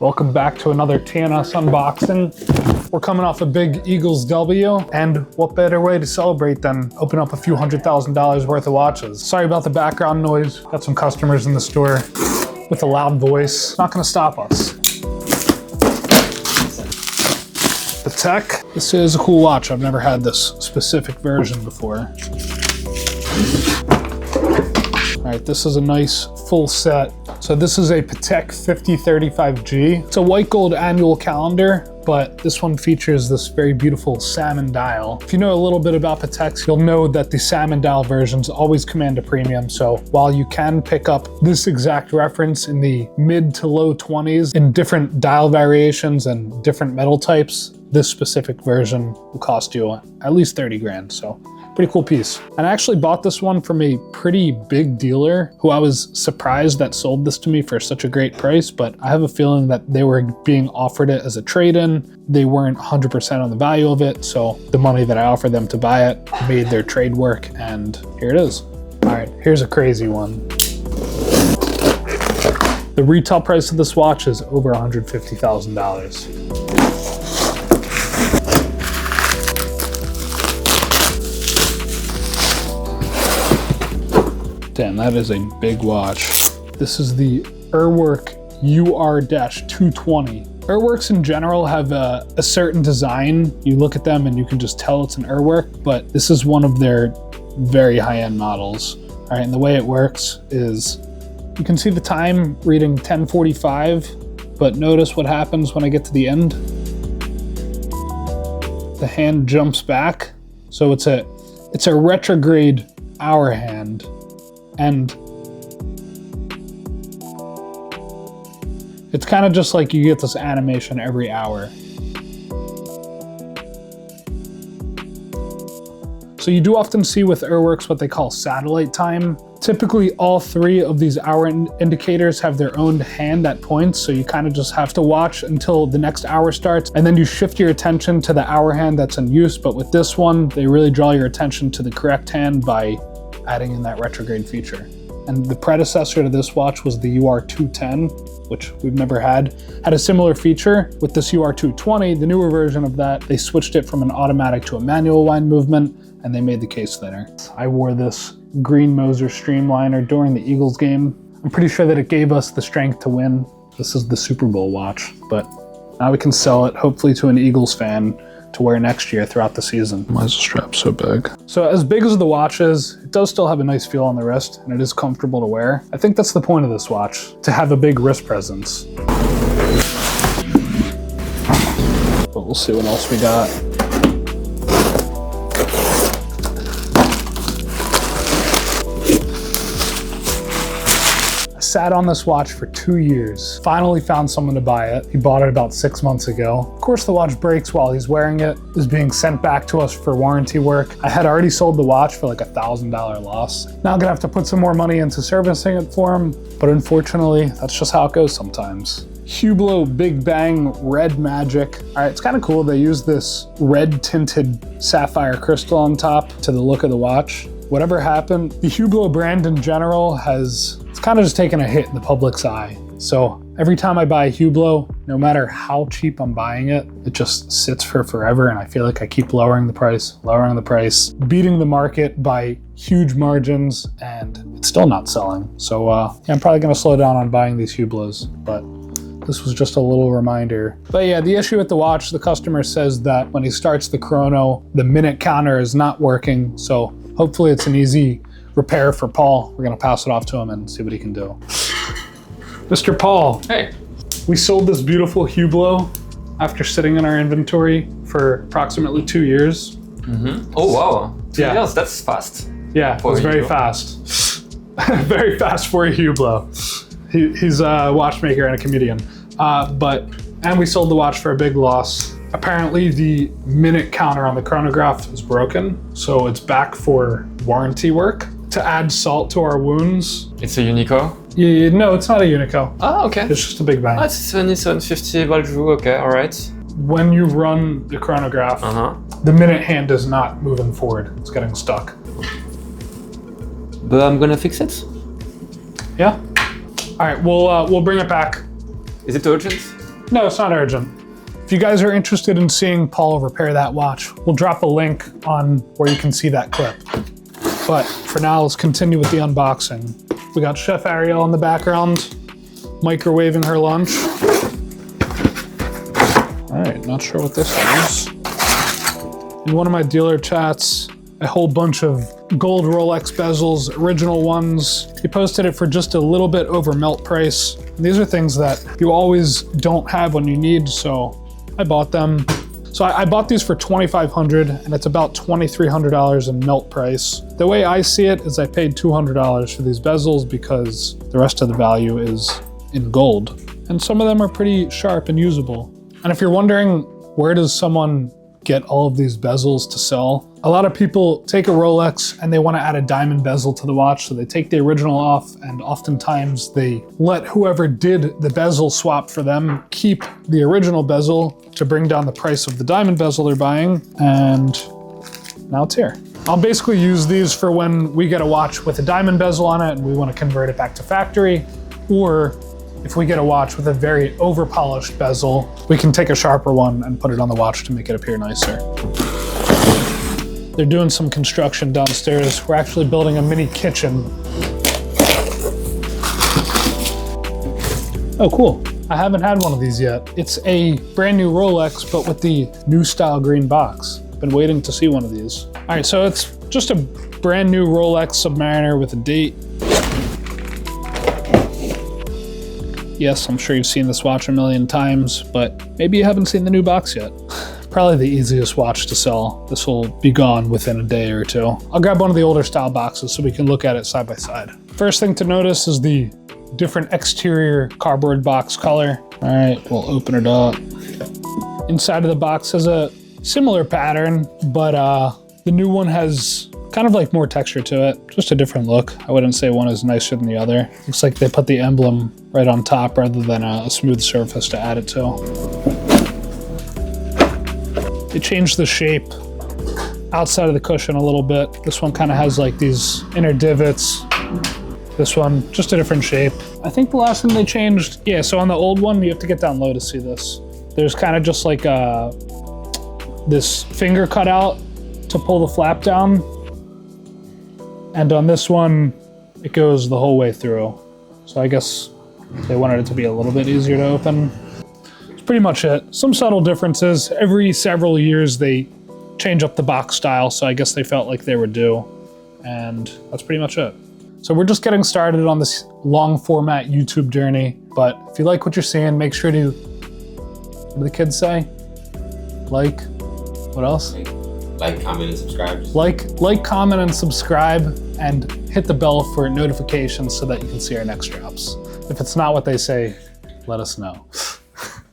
Welcome back to another TNS unboxing. We're coming off a big Eagles W, and what better way to celebrate than open up a few $100,000 worth of watches. Sorry about the background noise. Got some customers in the store with a loud voice. Not gonna stop us. Patek. This is a cool watch. I've never had this specific version before. All right, this is a nice full set. So this is a Patek 5035G. It's a white gold annual calendar, but this one features this very beautiful salmon dial. If you know a little bit about Pateks, you'll know that the salmon dial versions always command a premium. So while you can pick up this exact reference in the mid to low 20s in different dial variations and different metal types, this specific version will cost you at least 30 grand. So pretty cool piece. And I actually bought this one from a pretty big dealer who I was surprised that sold this to me for such a great price, but I have a feeling that they were being offered it as a trade-in. They weren't 100% on the value of it, so the money that I offered them to buy it made their trade work, and here it is. All right, here's a crazy one. The retail price of this watch is over $150,000. Damn, that is a big watch. This is the Urwerk UR-220. Urwerks in general have a certain design. You look at them and you can just tell it's an Urwerk, but this is one of their very high-end models. All right, and the way it works is you can see the time reading 10:45, but notice what happens when I get to the end. The hand jumps back. So it's a retrograde hour hand. And it's kind of just like you get this animation every hour. So you do often see with Urwerks what they call satellite time. Typically all three of these hour indicators have their own hand at points, so you kind of just have to watch until the next hour starts, and then you shift your attention to the hour hand that's in use. But with this one, they really draw your attention to the correct hand by adding in that retrograde feature. And the predecessor to this watch was the UR-210, which we've never had a similar feature. With this UR-220, the newer version of that, they switched it from an automatic to a manual wind movement, and they made the case thinner. I wore this green Moser Streamliner during the Eagles game. I'm pretty sure that it gave us the strength to win. This is the Super Bowl watch, but now we can sell it, hopefully to an Eagles fan, to wear next year throughout the season. Why is the strap so big? So as big as the watch is, it does still have a nice feel on the wrist, and it is comfortable to wear. I think that's the point of this watch, to have a big wrist presence. But we'll see what else we got. Sat on this watch for 2 years. Finally found someone to buy it. He bought it about 6 months ago. Of course, the watch breaks while he's wearing it. It is being sent back to us for warranty work. I had already sold the watch for like a $1,000 loss. Now I'm gonna have to put some more money into servicing it for him, but unfortunately, that's just how it goes sometimes. Hublot Big Bang Red Magic. All right, it's kind of cool. They use this red-tinted sapphire crystal on top to the look of the watch. Whatever happened, the Hublot brand in general it's kind of just taken a hit in the public's eye. So every time I buy a Hublot, no matter how cheap I'm buying it, it just sits for forever, and I feel like I keep lowering the price, beating the market by huge margins, and it's still not selling. So yeah, I'm probably gonna slow down on buying these Hublots, but this was just a little reminder. But yeah, the issue with the watch, the customer says that when he starts the chrono, the minute counter is not working. So hopefully it's an easy repair for Paul. We're gonna pass it off to him and see what he can do. Mr. Paul. Hey. We sold this beautiful Hublot after sitting in our inventory for approximately 2 years. Mm-hmm. Oh wow, 2 years, that's fast. Yeah, it was very fast. Very fast for a Hublot. He's a watchmaker and a comedian. And we sold the watch for a big loss. Apparently the minute counter on the chronograph is broken, so it's back for warranty work. To add salt to our wounds. It's a Unico? Yeah, no, it's not a Unico. Ah, okay. It's just a Big Bang. It's 7750 Valjoux, okay, all right. When you run the chronograph, the minute hand is not moving forward. It's getting stuck. But I'm gonna fix it. Yeah. All right, we'll bring it back. Is it urgent? No, it's not urgent. If you guys are interested in seeing Paul repair that watch, we'll drop a link on where you can see that clip. But for now, let's continue with the unboxing. We got Chef Ariel in the background, microwaving her lunch. All right, not sure what this is. In one of my dealer chats, a whole bunch of gold Rolex bezels, original ones. He posted it for just a little bit over melt price. And these are things that you always don't have when you need, so I bought them. So I bought these for $2,500 and it's about $2,300 in melt price. The way I see it is I paid $200 for these bezels because the rest of the value is in gold. And some of them are pretty sharp and usable. And if you're wondering, where does someone get all of these bezels to sell? A lot of people take a Rolex and they want to add a diamond bezel to the watch, so they take the original off, and oftentimes they let whoever did the bezel swap for them keep the original bezel to bring down the price of the diamond bezel they're buying, and now it's here. I'll basically use these for when we get a watch with a diamond bezel on it and we want to convert it back to factory, or if we get a watch with a very over-polished bezel, we can take a sharper one and put it on the watch to make it appear nicer. They're doing some construction downstairs. We're actually building a mini kitchen. Oh, cool. I haven't had one of these yet. It's a brand new Rolex, but with the new style green box. Been waiting to see one of these. All right, so it's just a brand new Rolex Submariner with a date. Yes, I'm sure you've seen this watch a million times, but maybe you haven't seen the new box yet. Probably the easiest watch to sell. This will be gone within a day or two. I'll grab one of the older style boxes so we can look at it side by side. First thing to notice is the different exterior cardboard box color. All right, we'll open it up. Inside of the box has a similar pattern, but the new one has kind of like more texture to it, just a different look. I wouldn't say one is nicer than the other. Looks like they put the emblem right on top rather than a smooth surface to add it to. They changed the shape outside of the cushion a little bit. This one kind of has like these inner divots. This one, just a different shape. I think the last thing they changed, yeah, so on the old one, you have to get down low to see this. There's kind of just like this finger cutout to pull the flap down. And on this one, it goes the whole way through. So I guess they wanted it to be a little bit easier to open. That's pretty much it. Some subtle differences. Every several years, they change up the box style, so I guess they felt like they were due. And that's pretty much it. So we're just getting started on this long format YouTube journey. But if you like what you're seeing, make sure to, what do the kids say? Like, what else? Like, comment, and subscribe. Like, comment, and subscribe, and hit the bell for notifications so that you can see our next drops. If it's not what they say, let us know.